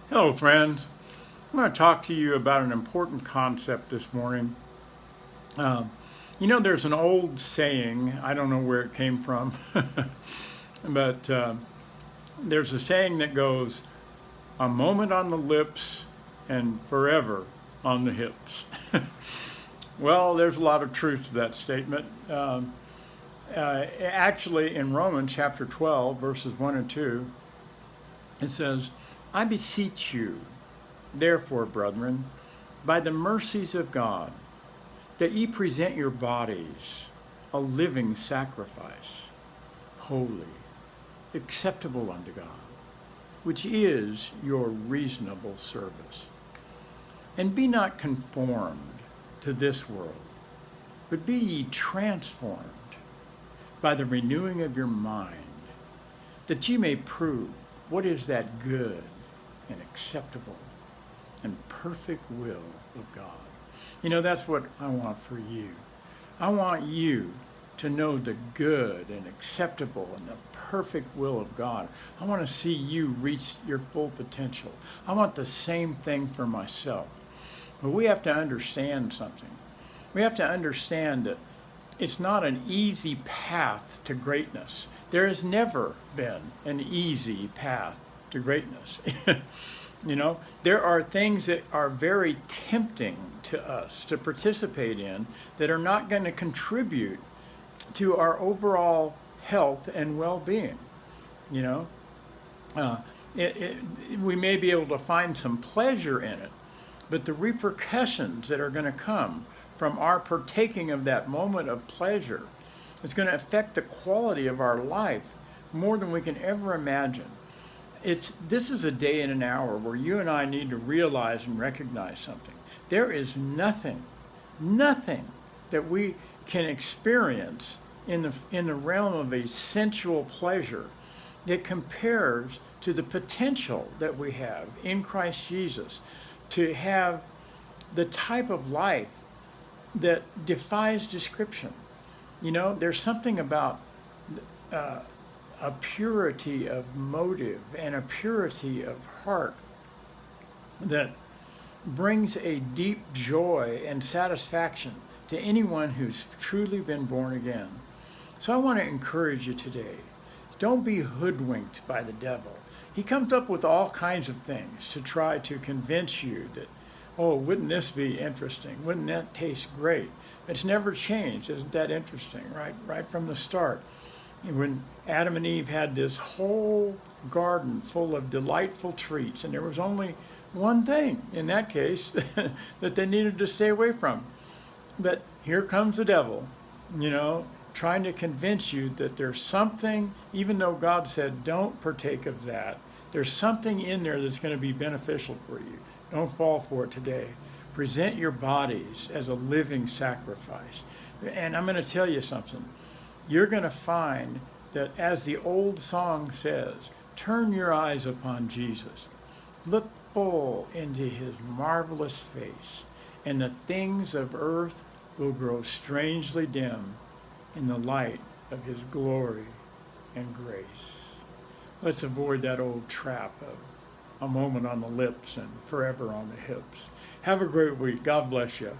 Hello, friends. I'm going to talk to you about an important concept this morning. Um, there's an old saying, I don't know where it came from, but there's a saying that goes, a moment on the lips and forever on the hips. Well, there's a lot of truth to that statement. Actually, in Romans chapter 12, verses 1 and 2, it says, I beseech you, therefore, brethren, by the mercies of God, that ye present your bodies a living sacrifice, holy, acceptable unto God, which is your reasonable service. And be not conformed to this world, but be ye transformed by the renewing of your mind, that ye may prove what is that good and acceptable and perfect will of God. That's what I want for you. I want you to know the good and acceptable and the perfect will of God. I want to see you reach your full potential. I want the same thing for myself. But we have to understand something. We have to understand that it's not an easy path to greatness. There has never been an easy path to greatness. There are things that are very tempting to us to participate in that are not going to contribute to our overall health and well-being. You know, we may be able to find some pleasure in it, but the repercussions that are going to come from our partaking of that moment of pleasure is going to affect the quality of our life more than we can ever imagine. This is a day and an hour where you and I need to realize and recognize something. There is nothing that we can experience in the realm of a sensual pleasure that compares to the potential that we have in Christ Jesus to have the type of life that defies description. There's something about a purity of motive and a purity of heart that brings a deep joy and satisfaction to anyone who's truly been born again. So I want to encourage you today. Don't be hoodwinked by the devil. He comes up with all kinds of things to try to convince you that, oh, wouldn't this be interesting? Wouldn't that taste great? It's never changed. Isn't that interesting, right? Right from the start. When Adam and Eve had this whole garden full of delightful treats, and there was only one thing in that case that they needed to stay away from. But here comes the devil, trying to convince you that there's something, even though God said don't partake of that, there's something in there that's going to be beneficial for you. Don't fall for it today. Present your bodies as a living sacrifice. And I'm going to tell you something. You're going to find that, as the old song says, turn your eyes upon Jesus. Look full into his marvelous face, and the things of earth will grow strangely dim in the light of his glory and grace. Let's avoid that old trap of a moment on the lips and forever on the hips. Have a great week. God bless you.